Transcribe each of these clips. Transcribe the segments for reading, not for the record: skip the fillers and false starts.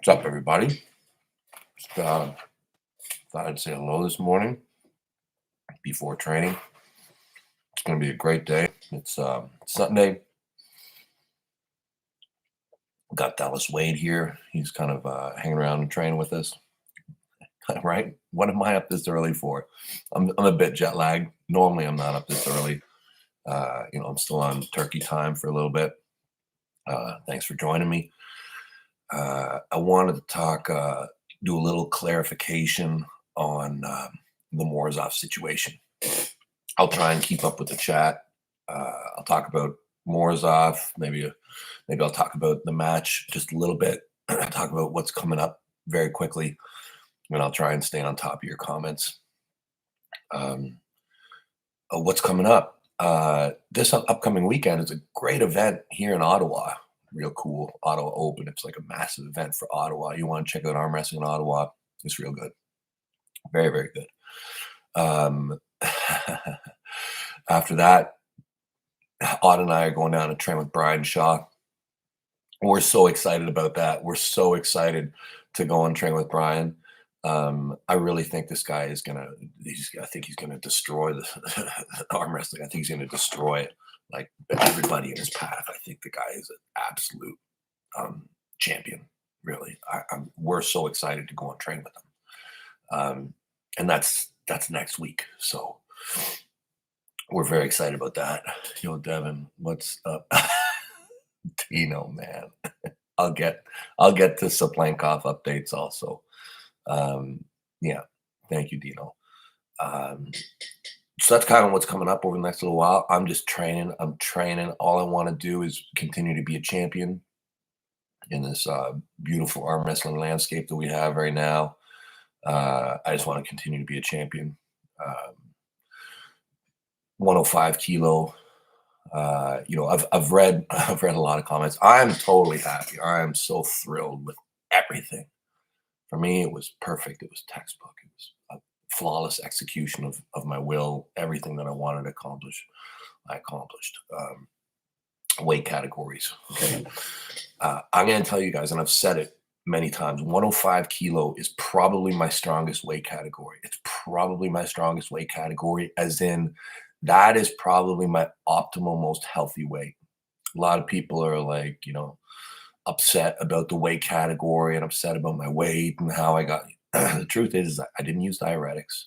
What's up, everybody? Just thought I'd say hello this morning before training. It's going to be a great day. It's Sunday. Got Dallas Wade here. He's kind of hanging around and training with us. Right? What am I up this early for? I'm a bit jet lagged. Normally, I'm not up this early. I'm still on turkey time for a little bit. Thanks for joining me. I wanted to do a little clarification on the Morozov situation. I'll try and keep up with the chat. I'll talk about Morozov. Maybe I'll talk about the match just a little bit. Talk about what's coming up very quickly, and I'll try and stay on top of your comments. What's coming up? This upcoming weekend is a great event here in Ottawa. Real cool. Ottawa Open. It's like a massive event for Ottawa. You want to check out arm wrestling in Ottawa? It's real good. Very, very good. After that, Odd and I are going down to train with Brian Shaw. We're so excited about that. We're so excited to go and train with Brian. I really think this guy is I think he's gonna destroy the arm wrestling. I think he's gonna destroy it, like everybody in his path. I think the guy is an absolute champion. Really, we're so excited to go and train with him. And that's next week. So we're very excited about that. Yo, Devon, what's up? Dino, man. I'll get to Saplankov updates also. Yeah, thank you, Dino. So that's kind of what's coming up over the next little while. I'm just training. I'm training. All I want to do is continue to be a champion in this beautiful arm wrestling landscape that we have right now. I just want to continue to be a champion. 105 kilo. I've read a lot of comments. I'm totally happy. I am so thrilled with everything. For me, it was perfect. It was textbook. It was a flawless execution of my will. Everything that I wanted to accomplish, I accomplished. Weight categories. Okay. I'm going to tell you guys, and I've said it many times, 105 kilo is probably my strongest weight category. It's probably my strongest weight category, as in that is probably my optimal, most healthy weight. A lot of people are like, upset about the weight category and upset about my weight and how I got. The truth is I didn't use diuretics,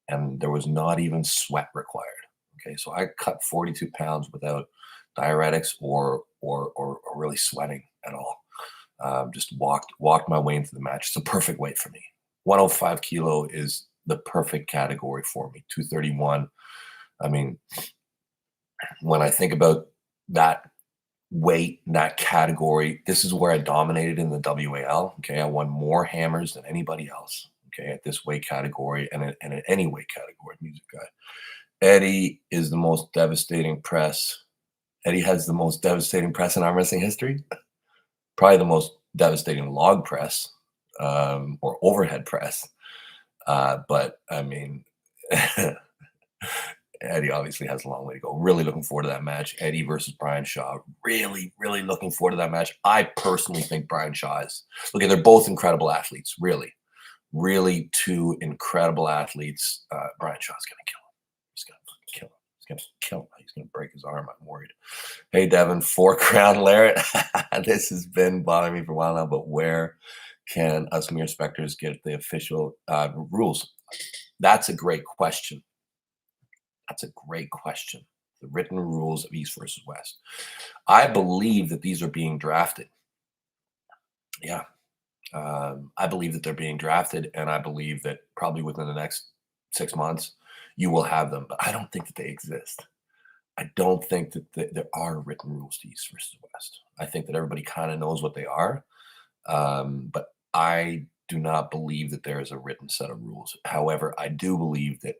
and there was not even sweat required. Okay, so I cut 42 pounds without diuretics or really sweating at all. Just walked my way into the match. It's a perfect weight for me. 105 kilo is the perfect category for me. 231. I mean, when I think about that weight, that category, this is where I dominated in the WAL. Okay, I won more hammers than anybody else. Okay, at this weight category and at any weight category, music guy. Eddie is the most devastating press. Eddie has the most devastating press in arm wrestling history. Probably the most devastating log press or overhead press. But I mean, Eddie obviously has a long way to go. Really looking forward to that match. Eddie versus Brian Shaw. Really, really looking forward to that match. I personally think Brian Shaw is. Look, they're both incredible athletes. Really, really two incredible athletes. Brian Shaw's going to kill him. He's going to kill him. He's going to kill him. He's going to break his arm. I'm worried. Hey, Devon, 4 Crown Larratt. This has been bothering me for a while now, but where can us mere specters get the official rules? That's a great question. That's a great question. The written rules of East versus West. I believe that these are being drafted. Yeah. I believe that they're being drafted, and I believe that probably within the next 6 months, you will have them. But I don't think that they exist. I don't think that there are written rules to East versus West. I think that everybody kind of knows what they are. But I do not believe that there is a written set of rules. However, I do believe that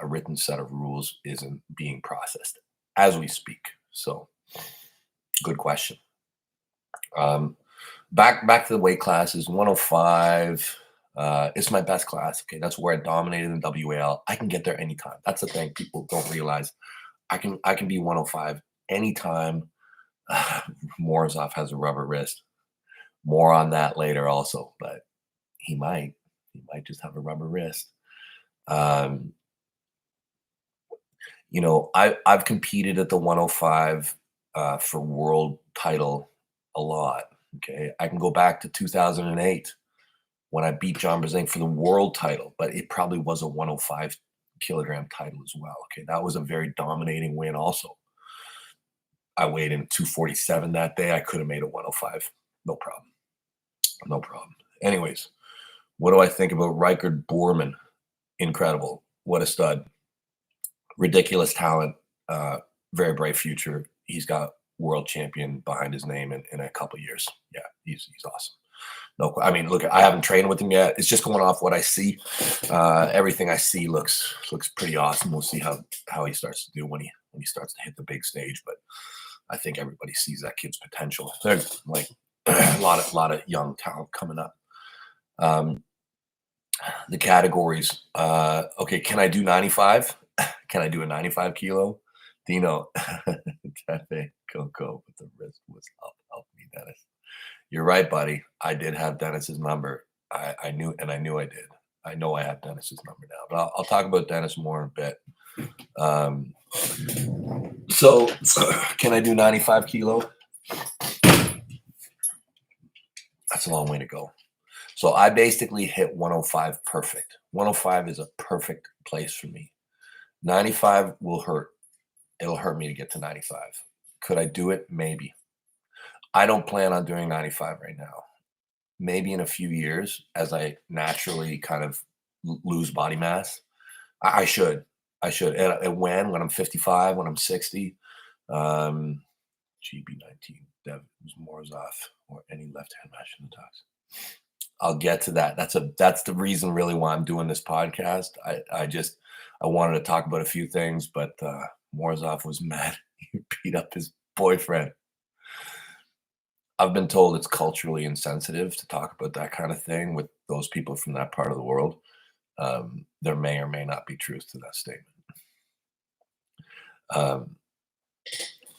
a written set of rules isn't being processed as we speak. So, good question. Back to the weight classes. 105. It's my best class. Okay, that's where I dominated in the WAL. I can get there anytime. That's the thing people don't realize. I can be 105 anytime. Morozov has a rubber wrist. More on that later also, but he might. He might just have a rubber wrist. Um, I've competed at the 105 for world title a lot. Okay, I can go back to 2008 when I beat John Brzenk for the world title, but it probably was a 105 kilogram title as well. Okay, that was a very dominating win. Also, I weighed in 247 that day. I could have made a 105, no problem, no problem. Anyways, what do I think about Reichard Borman? Incredible, what a stud. Ridiculous talent, uh, very bright future. He's got world champion behind his name in a couple years. Yeah, he's awesome. No, I mean, look, I haven't trained with him yet. It's just going off what I see. Everything I see looks pretty awesome. We'll see how he starts to do when he starts to hit the big stage. But I think everybody sees that kid's potential. There's like a lot of young talent coming up. Um, the categories. Okay, can I do 95? Can I do a 95 kilo? Dino, Tefe Coco with the wrist was up. Help me, Dennis. You're right, buddy. I did have Dennis's number. I knew, and I knew I did. I know I have Dennis's number now, but I'll talk about Dennis more in a bit. So, can I do 95 kilo? That's a long way to go. So I basically hit 105 perfect. 105 is a perfect place for me. 95 will hurt. It'll hurt me to get to 95. Could I do it? Maybe. I don't plan on doing 95 right now. Maybe in a few years as I naturally kind of lose body mass. I should. I should. And when I'm 55, when I'm 60, GB19, Devon Morozov, or any left-hand match in the talks. I'll get to that. That's the reason really why I'm doing this podcast. I wanted to talk about a few things, but Morzoff was mad. He beat up his boyfriend. I've been told it's culturally insensitive to talk about that kind of thing with those people from that part of the world. There may or may not be truth to that statement.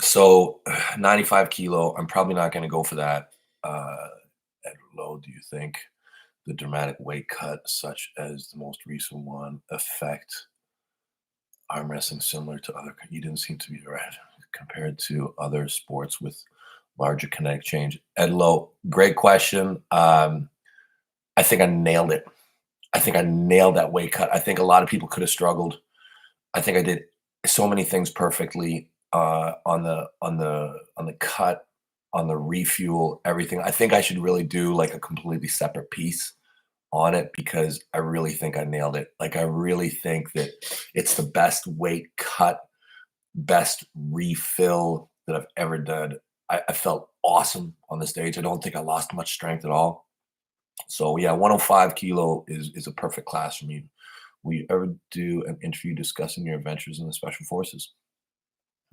So 95 kilo, I'm probably not going to go for that. At low, do you think the dramatic weight cut, such as the most recent one, affect arm wrestling similar to other? You didn't seem to be right compared to other sports with larger kinetic change. Ed Low, great question. I think I nailed it. I think I nailed that weight cut. I think a lot of people could have struggled. I think I did so many things perfectly on the cut, on the refuel, everything. I think I should really do like a completely separate piece on it because I really think I nailed it. Like I really think that it's the best weight cut, best refill that I've ever done. I felt awesome on the stage. I don't think I lost much strength at all. So yeah, 105 kilo is a perfect class for me. Will you ever do an interview discussing your adventures in the special forces?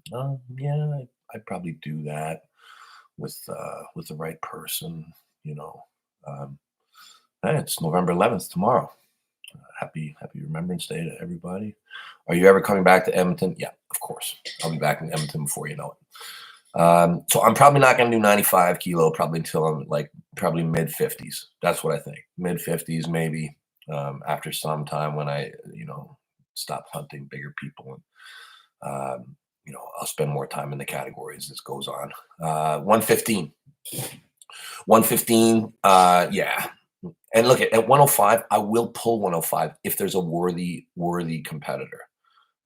Yeah, I'd probably do that with the right person. You know, um, hey, it's November 11th tomorrow. Happy Remembrance Day to everybody. Are you ever coming back to Edmonton? Yeah, of course. I'll be back in Edmonton before you know it. So I'm probably not going to do 95 kilo probably until I'm like probably mid 50s. That's what I think. Mid 50s maybe after some time when I stop hunting bigger people and I'll spend more time in the categories as this goes on. 115. 115. Yeah. And look at 105, I will pull 105 if there's a worthy competitor.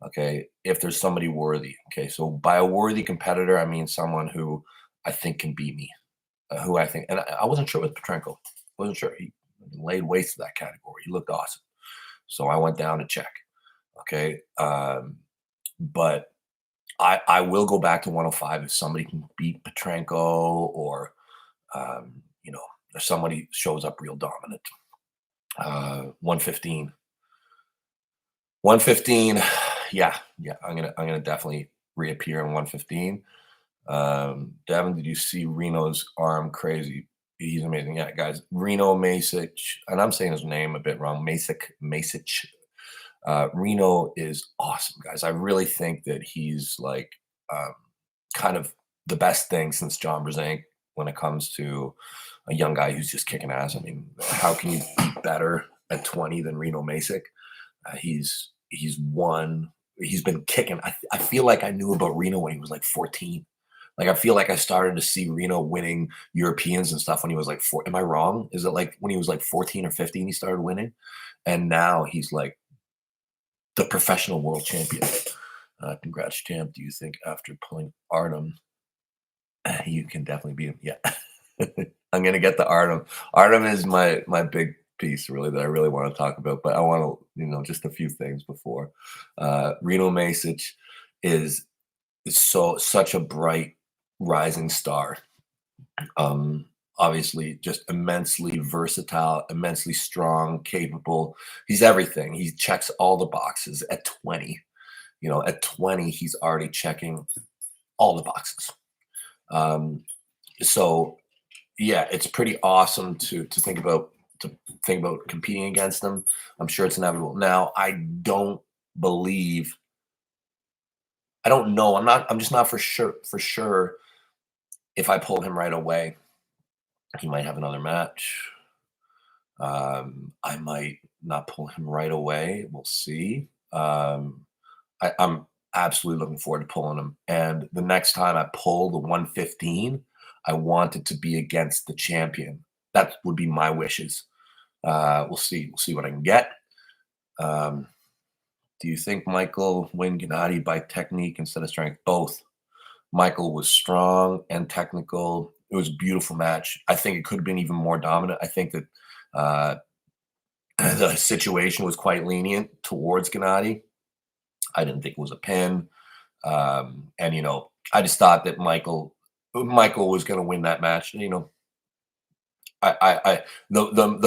Okay. If there's somebody worthy. Okay. So by a worthy competitor, I mean someone who I think can beat me, who I think, and I wasn't sure with Petrenko. Wasn't sure. He laid waste to that category. He looked awesome. So I went down to check. Okay. But I will go back to 105 if somebody can beat Petrenko or, if somebody shows up real dominant. 115. 115. Yeah. I'm gonna definitely reappear in 115. Devin, did you see Reno's arm? Crazy. He's amazing. Yeah, guys. Reno Masic, and I'm saying his name a bit wrong. Masic. Reno is awesome, guys. I really think that he's like kind of the best thing since John Brzenk. when it comes to a young guy who's just kicking ass. I mean, how can you be better at 20 than Reno Masick? He's won. He's been kicking. I feel like I knew about Reno when he was like 14. Like I feel like I started to see Reno winning Europeans and stuff when he was like 4. Am I wrong? Is it like when he was like 14 or 15 he started winning? And now he's like the professional world champion. Congrats, champ. Do you think after pulling Artem, you can definitely beat him? Yeah. I'm gonna get the Artem. Artem is my big piece really that I really want to talk about, but I want to, just a few things before. Reno Masic is such a bright rising star. Obviously just immensely versatile, immensely strong, capable. He's everything. He checks all the boxes at 20. At 20, he's already checking all the boxes. So yeah, it's pretty awesome to think about competing against them. I'm sure it's inevitable. Now, I don't know. I'm just not for sure if I pull him right away, he might have another match. I might not pull him right away. We'll see. I'm absolutely looking forward to pulling him. And the next time I pull the 115, I want it to be against the champion. That would be my wishes. We'll see. We'll see what I can get. Do you think Michael win Gennady by technique instead of strength? Both. Michael was strong and technical. It was a beautiful match. I think it could have been even more dominant. I think that the situation was quite lenient towards Gennady. I didn't think it was a pin. And, I just thought that Michael was going to win that match. The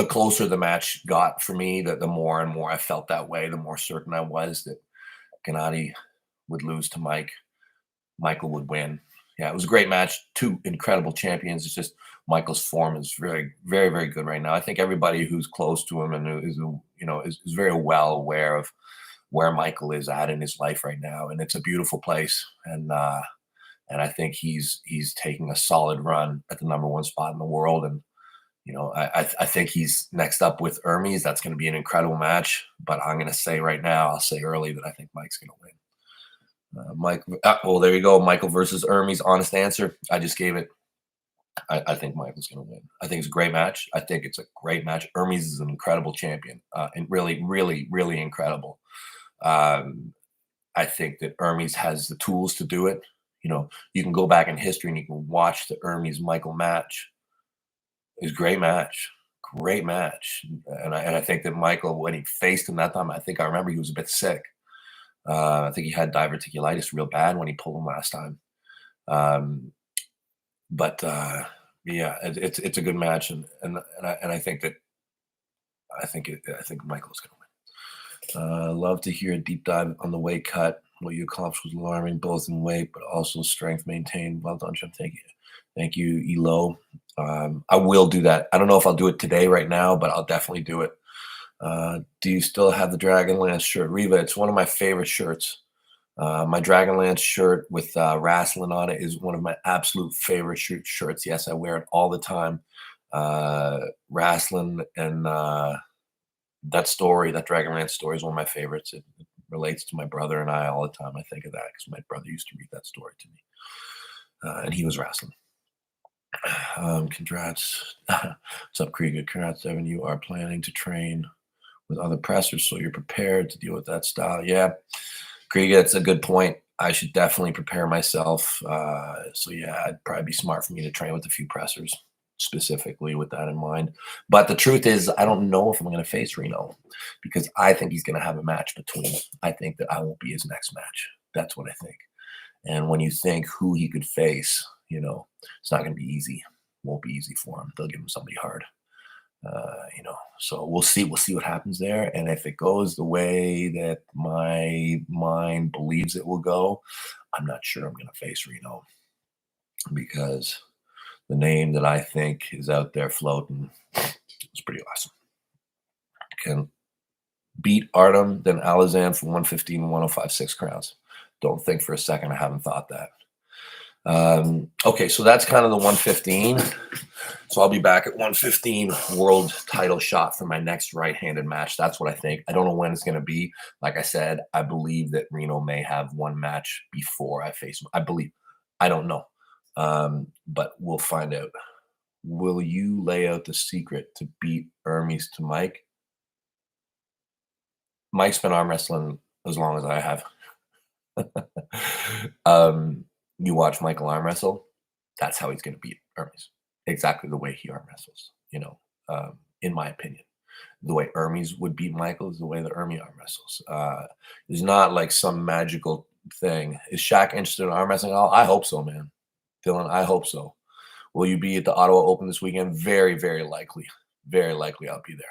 closer the match got for me, the more and more I felt that way, the more certain I was that Gennady would lose to Mike. Michael would win. Yeah, it was a great match. Two incredible champions. It's just Michael's form is very, very, very good right now. I think everybody who's close to him and is very well aware of where Michael is at in his life right now, and it's a beautiful place. And I think he's taking a solid run at the #1 spot in the world. And I think he's next up with Hermes. That's going to be an incredible match. But I'm going to say right now, I'll say early that I think Mike's going to win. Mike, well, there you go. Michael versus Hermes. Honest answer. I just gave it. I think Michael's going to win. I think it's a great match. I think it's a great match. Hermes is an incredible champion, and really, really, really incredible. I think that Hermes has the tools to do it. You can go back in history and you can watch the Hermes Michael match. It was a great match. Great match. And I think that Michael, when he faced him that time, I remember he was a bit sick. I think he had diverticulitis real bad when he pulled him last time. But yeah, it's a good match, and I think that I think Michael's going to win. Love to hear a deep dive on the weight cut. What you accomplished was alarming, both in weight but also strength maintained. Well done, Jim. Thank you, Elo. I will do that. I don't know if I'll do it today, right now, but I'll definitely do it. Do you still have the Dragonlance shirt? Riva, it's one of my favorite shirts. My Dragonlance shirt with wrestling on it is one of my absolute favorite shirts. Yes, I wear it all the time. Wrestling and that Dragonlance story is one of my favorites. It relates to my brother and I all the time. I think of that because my brother used to read that story to me. And he was wrestling. Congrats. What's up, Krieger? Congrats, Devon. You are planning to train with other pressers, so you're prepared to deal with that style. Yeah, Krieger, that's a good point. I should definitely prepare myself. So yeah, it'd probably be smart for me to train with a few pressers, specifically with that in mind. But the truth is, I don't know if I'm going to face Reno because I think he's going to have a match between. I think that I won't be his next match. That's what I think. And when you think who he could face, it's not going to be easy. It won't be easy for him. They'll give him somebody hard. So we'll see what happens there. And if it goes the way that my mind believes it will go, I'm not sure I'm going to face Reno because the name that I think is out there floating is pretty awesome. Can beat Artem, then Alazan for 115 and 105 6 crowns. Don't think for a second I haven't thought that. Okay, so that's kind of the 115. So I'll be back at 115 world title shot for my next right-handed match. That's what I think. I don't know when it's going to be. Like I said, I believe that Reno may have one match before I face him. I believe. I don't know. But we'll find out. Will you lay out the secret to beat Hermes to Mike? Mike's been arm wrestling as long as I have. You watch Michael arm wrestle, that's how he's going to beat Hermes. Exactly the way he arm wrestles, in my opinion. The way Hermes would beat Michael is the way that Hermes arm wrestles. It's not like some magical thing. Is Shaq interested in arm wrestling? I hope so, man. Dylan, I hope so. Will you be at the Ottawa Open this weekend? Very, very likely. Very likely I'll be there.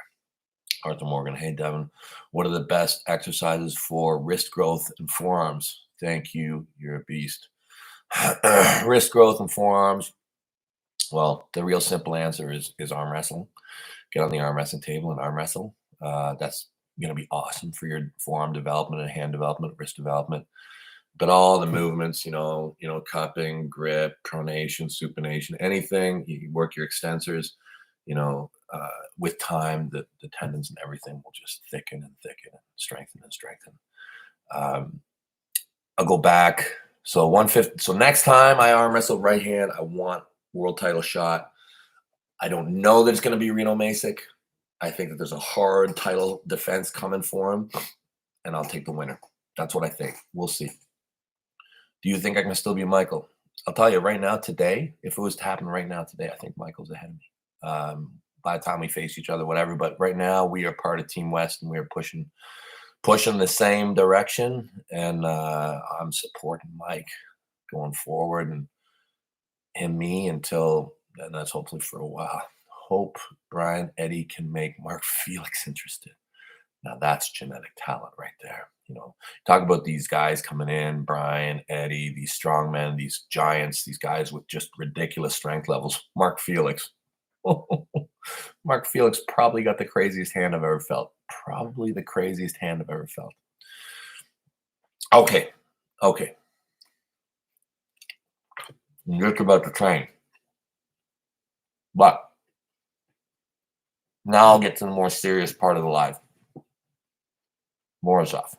Arthur Morgan, hey, Devon, what are the best exercises for wrist growth and forearms? Thank you. You're a beast. Wrist growth and forearms. Well, the real simple answer is arm wrestling. Get on the arm wrestling table and arm wrestle. That's going to be awesome for your forearm development and hand development, wrist development. But all the movements, cupping, grip, pronation, supination, anything, you work your extensors, with time, the tendons and everything will just thicken and thicken and strengthen and strengthen. I'll go back. So 150. So next time I arm wrestle right hand, I want world title shot. I don't know that it's going to be Reno Masick. I think that there's a hard title defense coming for him, and I'll take the winner. That's what I think. We'll see. Do you think I can still be Michael? I'll tell you right now, today, if it was to happen right now today, I think Michael's ahead of me. By the time we face each other, whatever. But right now, we are part of Team West, and we are pushing the same direction. And I'm supporting Mike going forward, and me until, and that's hopefully for a while. Hope Brian Eddie can make Mark Felix interested. Now that's genetic talent right there. Talk about these guys coming in, Brian, Eddie, these strong men, these giants, these guys with just ridiculous strength levels. Mark Felix. Mark Felix probably got the craziest hand I've ever felt. Probably the craziest hand I've ever felt. Okay. I'm just about to train. But now I'll get to the more serious part of the live. Morozov.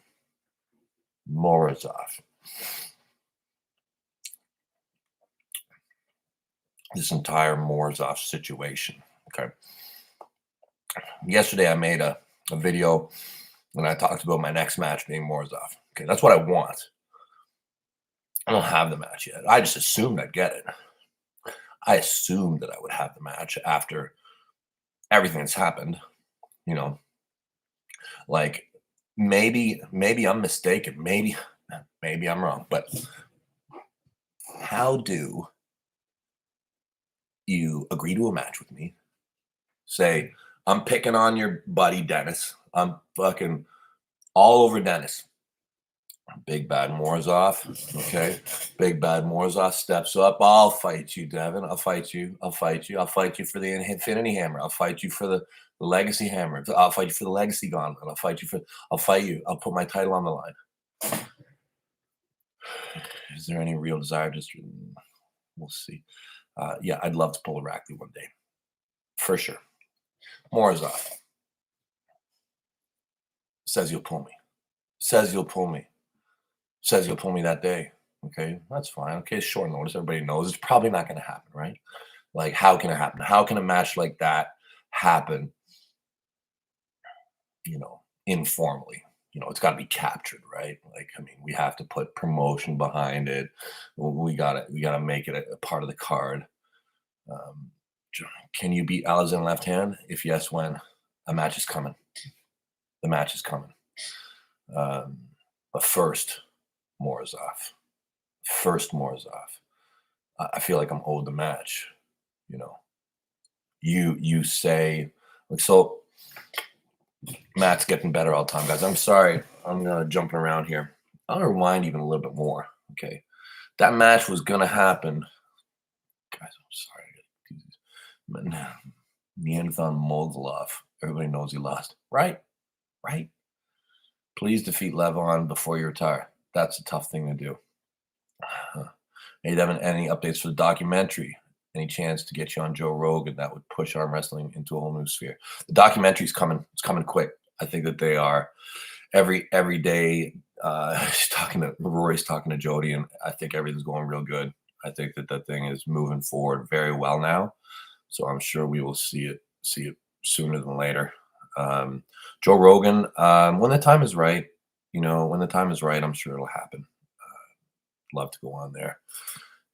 This entire Morozov situation. Okay. Yesterday I made a video and I talked about my next match being Morozov. Okay, that's what I want. I don't have the match yet. I just assumed I'd get it. I assumed that I would have the match after everything that's happened. Like maybe I'm mistaken. Maybe I'm wrong. But how do you agree to a match with me? Say, I'm picking on your buddy Dennis. I'm fucking all over Dennis. Big bad Morzoff. Okay. Big bad Morzoff steps up. I'll fight you, Devon. I'll fight you. I'll fight you for the Infinity Hammer. I'll fight you for the Legacy Hammer. I'll fight you for the Legacy Gauntlet. I'll fight you. I'll put my title on the line. Is there any real desire? We'll see. Yeah, I'd love to pull a Rackley one day. For sure. Morozov says you'll pull me. Says you'll pull me that day. Okay, that's fine. Okay, short notice. Everybody knows it's probably not going to happen, right? Like, how can it happen? How can a match like that happen? Informally. It's got to be captured, right? Like, I mean, we have to put promotion behind it. We gotta make it a part of the card. Can you beat Alexander left hand? If yes, when? A match is coming. The match is coming. But first, Morozov. I feel like I'm owed the match. You say, like, so Matt's getting better all the time, guys. I'm sorry. I'm jumping around here. I'll rewind even a little bit more. Okay. That match was going to happen. Guys, I'm sorry. Neanderthal Morzoff. Everybody knows he lost. Right? Please defeat Levon before you retire. That's a tough thing to do. Hey, Devin, any updates for the documentary? Any chance to get you on Joe Rogan that would push arm wrestling into a whole new sphere? The documentary's coming. It's coming quick. I think that they are every day. Rory's talking to Jody, and I think everything's going real good. I think that thing is moving forward very well now. So I'm sure we will see it sooner than later. Joe Rogan, when the time is right, when the time is right, I'm sure it'll happen. Love to go on there.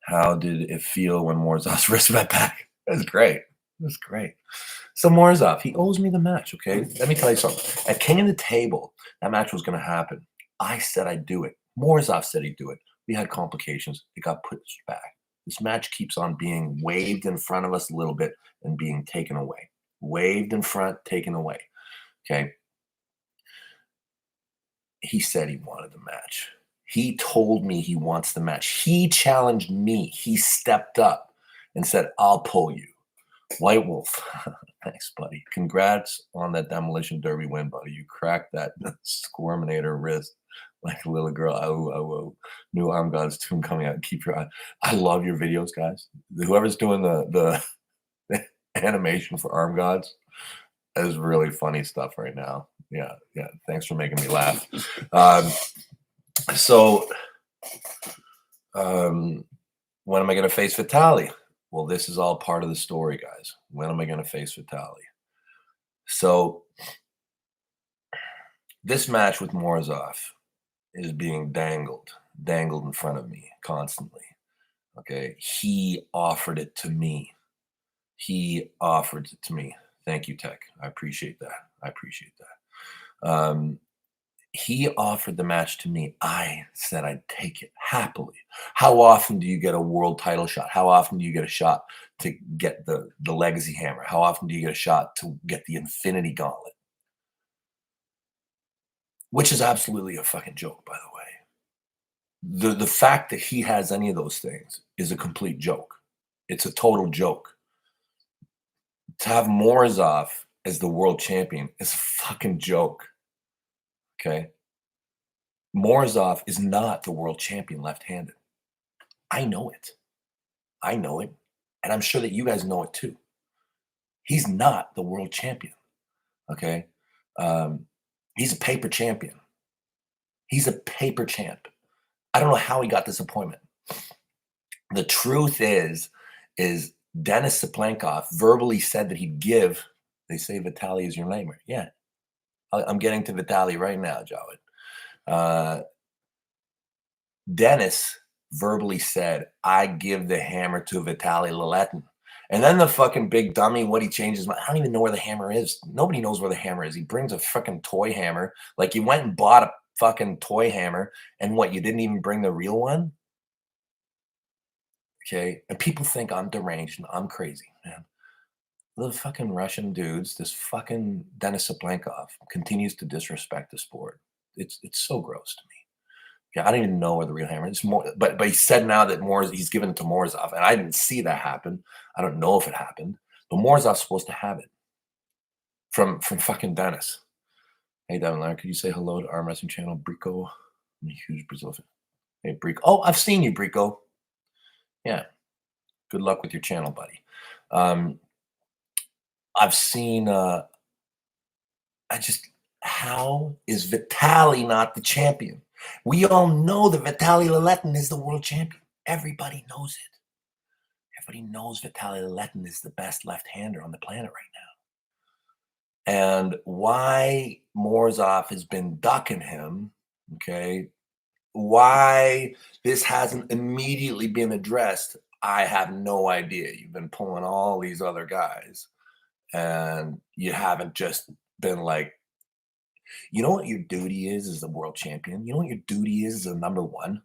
How did it feel when Morozov's wrist went back? It was great. It was great. So Morozov, he owes me the match, okay? Let me tell you something. At King of the Table, that match was going to happen. I said I'd do it. Morozov said he'd do it. We had complications. It got pushed back. This match keeps on being waved in front of us a little bit and being taken away. Waved in front, taken away. Okay? He said he wanted the match. He told me he wants the match. He challenged me. He stepped up and said, I'll pull you. White Wolf. Thanks, buddy. Congrats on that Demolition Derby win, buddy. You cracked that Squirminator wrist like a little girl. Oh. New Arm Gods tune coming out. Keep your eye. I love your videos, guys. Whoever's doing the animation for Arm Gods is really funny stuff right now. Yeah. Thanks for making me laugh. So, when am I going to face Vitaly? Well, this is all part of the story, guys. When am I going to face Vitaly? So, this match with Morozov is being dangled in front of me constantly. Okay. He offered it to me. Thank you, Tech. I appreciate that. He offered the match to me. I said I'd take it happily. How often do you get a world title shot? How often do you get a shot to get the legacy hammer? How often do you get a shot to get the infinity gauntlet? Which is absolutely a fucking joke, by the way. The fact that he has any of those things is a complete joke. It's a total joke. To have Morozov as the world champion is a fucking joke. Okay. Morozov is not the world champion left-handed. I know it. And I'm sure that you guys know it too. He's not the world champion. Okay. He's a paper champion. He's a paper champ. I don't know how he got this appointment. The truth is Denis Saplankov verbally said that he'd give, they say Vitaly is your nightmare. Yeah. I'm getting to Vitaly right now, Jawed. Dennis verbally said, I give the hammer to Vitaly Larratt. And then the fucking big dummy, what he changes, I don't even know where the hammer is. Nobody knows where the hammer is. He brings a fucking toy hammer. Like you went and bought a fucking toy hammer. And what, you didn't even bring the real one? Okay. And people think I'm deranged and I'm crazy, man. The fucking Russian dudes, this fucking Denis Saplankov continues to disrespect the sport. It's so gross to me. Yeah, I don't even know where the real hammer is. But he said now that he's given it to Morozov, and I didn't see that happen. I don't know if it happened, but Morozov's supposed to have it from fucking Dennis. Hey, Devon Larratt, could you say hello to Arm Wrestling Channel, Brico? I'm a huge Brazil fan. Hey, Brico. Oh, I've seen you, Brico. Yeah. Good luck with your channel, buddy. I've seen. How is Vitaly not the champion? We all know that Vitaly Larratt is the world champion. Everybody knows it. Everybody knows Vitaly Larratt is the best left-hander on the planet right now. And why Morozov has been ducking him, okay, why this hasn't immediately been addressed, I have no idea. You've been pulling all these other guys, and you haven't just been like, you know what your duty is as the world champion? You know what your duty is as a number one?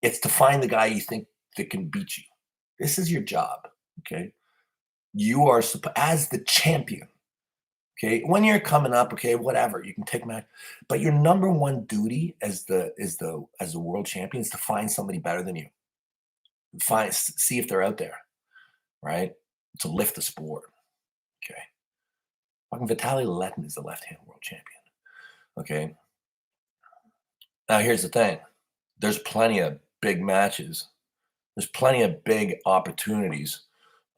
It's to find the guy you think that can beat you. This is your job, okay? You are as the champion, okay? When you're coming up, okay, whatever, you can take match, but your number one duty as the world champion is to find somebody better than you. See if they're out there, right? To lift the sport, okay? Fucking Vitaly Larratt is the left-hand world champion. Okay. Now here's the thing. There's plenty of big matches There's plenty of big opportunities.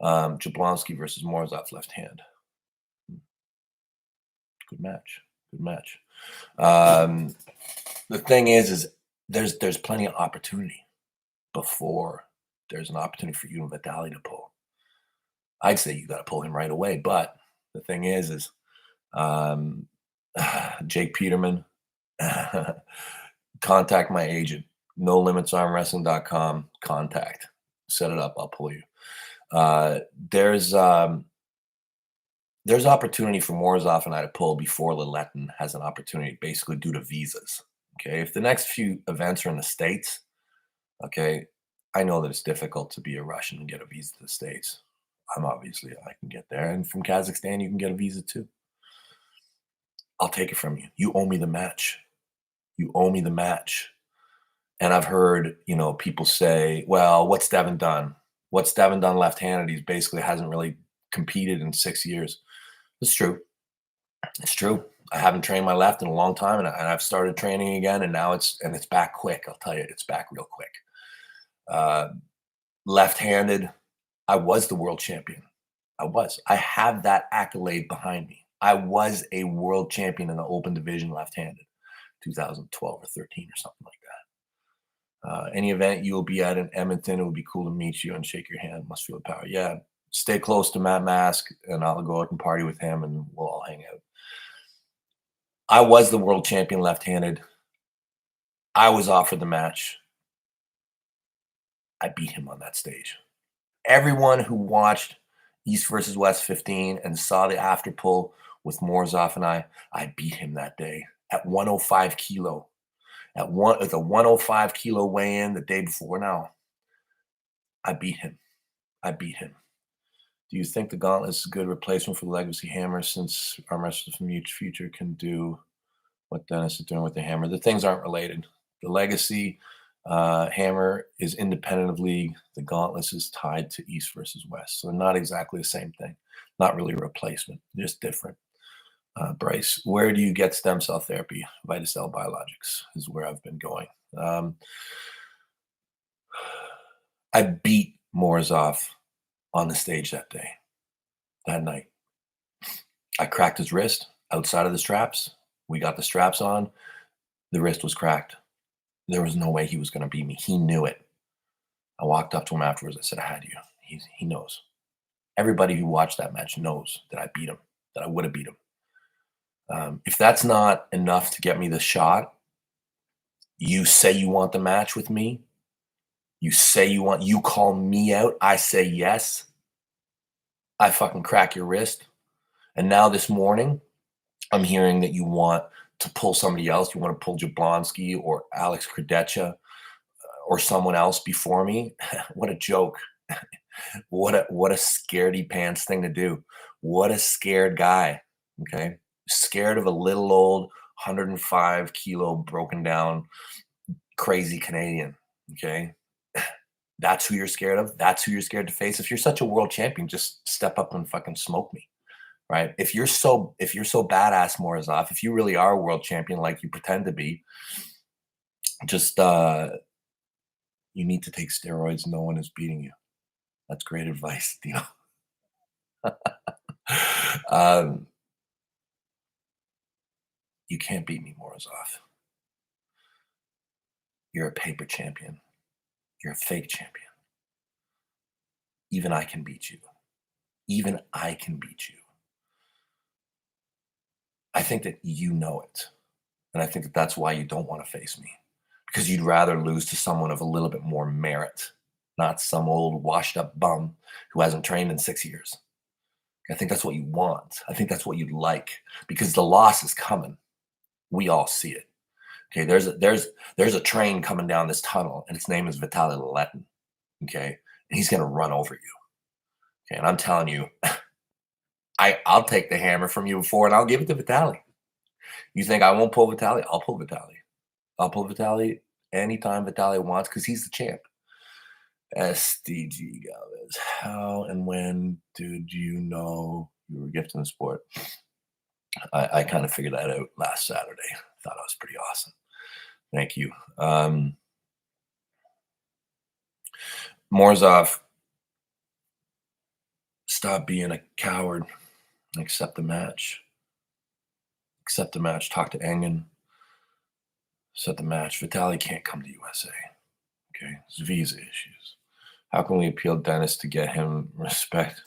Jablonski versus Morozov, left hand. Good match. Good match. The thing is there's plenty of opportunity before there's an opportunity for you and Vitali to pull. I'd say you got to pull him right away. But the thing is um, Jake Peterman, contact my agent. NoLimitsArmWrestling.com. Contact. Set it up. I'll pull you. There's opportunity for Morozov and I to pull before Lilletin has an opportunity, basically due to visas. Okay, if the next few events are in the States, okay, I know that it's difficult to be a Russian and get a visa to the States. I can get there, and from Kazakhstan you can get a visa too. I'll take it from you. You owe me the match. You owe me the match. And I've heard, people say, well, what's Devon done? What's Devon done left-handed? He basically hasn't really competed in 6 years. It's true. It's true. I haven't trained my left in a long time, and I've started training again, and now it's back quick. I'll tell you, it's back real quick. Left-handed, I was the world champion. I have that accolade behind me. I was a world champion in the open division left-handed, 2012 or 13 or something like that. Any event you will be at in Edmonton, it would be cool to meet you and shake your hand. Must feel the power. Yeah, stay close to Matt Mask, and I'll go out and party with him, and we'll all hang out. I was the world champion left-handed. I was offered the match. I beat him on that stage. Everyone who watched East versus West 15 and saw the after pull with Morzoff and I beat him that day at 105 kilo. At the 105 kilo weigh-in the day before now. I beat him. Do you think the gauntlet is a good replacement for the legacy hammer, since arm wrestlers from the future can do what Dennis is doing with the hammer? The things aren't related. The legacy hammer is independent of league. The gauntlet is tied to East versus West. So they're not exactly the same thing. Not really a replacement, just different. Bryce, where do you get stem cell therapy? Vitacell Biologics is where I've been going. I beat Morozov on the stage that night. I cracked his wrist outside of the straps. We got the straps on. The wrist was cracked. There was no way he was going to beat me. He knew it. I walked up to him afterwards. I said, I had you. He knows. Everybody who watched that match knows that I beat him, that I would have beat him. If that's not enough to get me the shot, you say you want the match with me. You call me out. I say yes. I fucking crack your wrist. And now this morning, I'm hearing that you want to pull somebody else. You want to pull Jablonski or Alex Krdecha or someone else before me. What a joke. What a scaredy pants thing to do. What a scared guy. Okay. Scared of a little old 105 kilo broken down crazy Canadian. Okay. That's who you're scared of. That's who you're scared to face. If you're such a world champion, just step up and fucking smoke me. Right. If you're so badass, Morozov, if you really are a world champion like you pretend to be, just you need to take steroids. No one is beating you. That's great advice, Dino. You can't beat me, Morozov. You're a paper champion. You're a fake champion. Even I can beat you. Even I can beat you. I think that you know it. And I think that that's why you don't want to face me. Because you'd rather lose to someone of a little bit more merit, not some old washed up bum who hasn't trained in 6 years. I think that's what you want. I think that's what you'd like, because the loss is coming. We all see it. Okay, there's a train coming down this tunnel, and its name is Vitaly Lilletin. Okay, and he's going to run over you. Okay, and I'm telling you, I'll take the hammer from you before, and I'll give it to Vitaly. You think I won't pull Vitaly? I'll pull Vitaly. I'll pull Vitaly anytime Vitaly wants, because he's the champ. SDG Galvez, how and when did you know you were gifted in the sport? I kind of figured that out last Saturday. Thought it was pretty awesome. Thank you. Morzoff, stop being a coward and accept the match. Accept the match. Talk to Engen. Set the match. Vitaly can't come to USA. Okay, it's visa issues. How can we appeal Dennis to get him respect?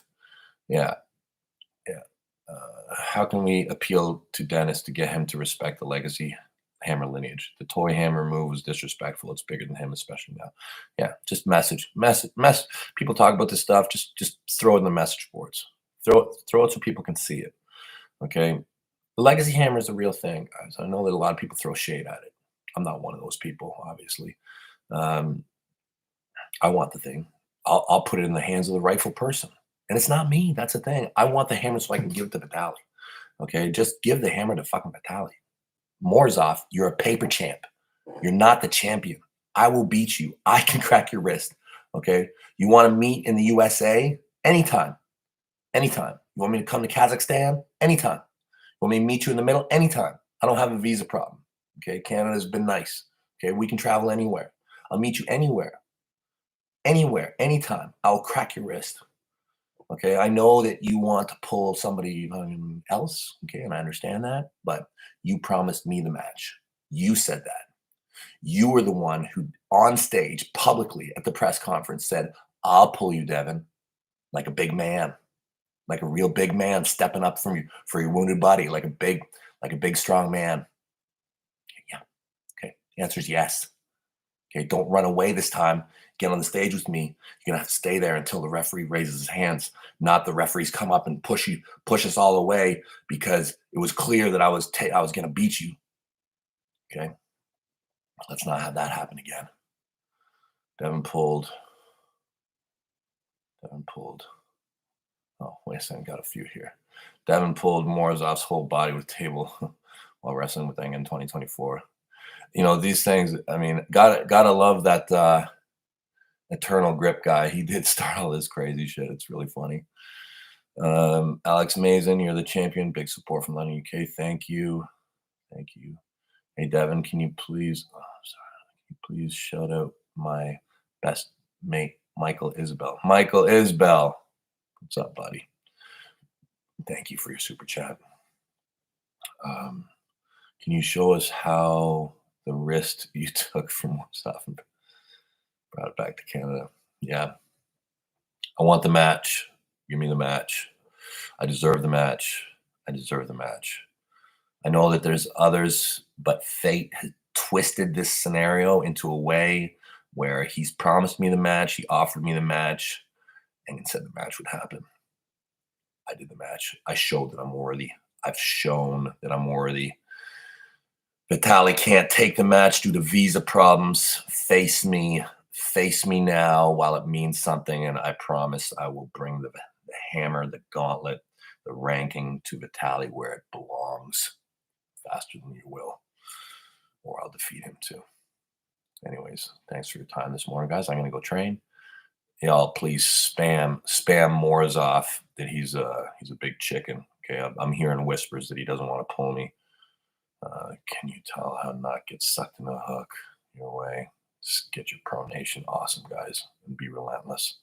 Yeah, yeah. How can we appeal to Dennis to get him to respect the legacy hammer lineage? The toy hammer move was disrespectful. It's bigger than him, especially now. Yeah, just message. People talk about this stuff. Just throw it in the message boards. Throw it so people can see it. Okay. The legacy hammer is a real thing, guys. I know that a lot of people throw shade at it. I'm not one of those people, obviously. Um, I want the thing. I'll put it in the hands of the rightful person. And it's not me. That's the thing. I want the hammer so I can give it to Vitaly. Okay. Just give the hammer to fucking Vitaly. Morzoff, you're a paper champ. You're not the champion. I will beat you. I can crack your wrist. Okay. You want to meet in the USA? Anytime. Anytime. You want me to come to Kazakhstan? Anytime. You want me to meet you in the middle? Anytime. I don't have a visa problem. Okay. Canada's been nice. Okay. We can travel anywhere. I'll meet you anywhere. Anywhere, anytime. I'll crack your wrist. Okay. I know that you want to pull somebody else. Okay. And I understand that. But you promised me the match. You said that. You were the one who, on stage, publicly at the press conference, said, I'll pull you, Devon, like a big man, like a real big man stepping up from you for your wounded body, like a big, strong man. Yeah. Okay. The answer is yes. Okay. Don't run away this time. Get on the stage with me. You're gonna have to stay there until the referee raises his hands, not the referees come up and push us all away because it was clear that I was gonna beat you. Okay. Let's not have that happen again. Devon pulled. Oh, wait a second. Got a few here. Devon pulled Morozov's whole body with table while wrestling with Engen in 2024. These things. I mean, gotta love that eternal grip guy. He did start all this crazy shit. It's really funny. Alex Mason, you're the champion. Big support from London, UK. Thank you. Hey, Devon, can you please? Oh, sorry. Can you please shout out my best mate, Michael Isbell. Michael Isbell, what's up, buddy? Thank you for your super chat. Can you show us how the wrist you took from Morzoff and brought it back to Canada? Yeah. I want the match. Give me the match. I deserve the match. I know that there's others, but fate has twisted this scenario into a way where he's promised me the match. He offered me the match and said the match would happen. I did the match. I showed that I'm worthy. I've shown that I'm worthy. Vitaly can't take the match due to visa problems. Face me now while it means something. And I promise I will bring the hammer, the gauntlet, the ranking to Vitaly where it belongs faster than you will, or I'll defeat him too. Anyways, thanks for your time this morning, guys. I'm going to go train. Y'all, please spam Morozov that he's a big chicken. Okay, I'm hearing whispers that he doesn't want to pull me. Can you tell how not get sucked in a hook your way? Just get your pronation. Awesome, guys, and be relentless.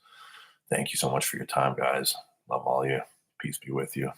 Thank you so much for your time, guys. Love all you. Peace be with you.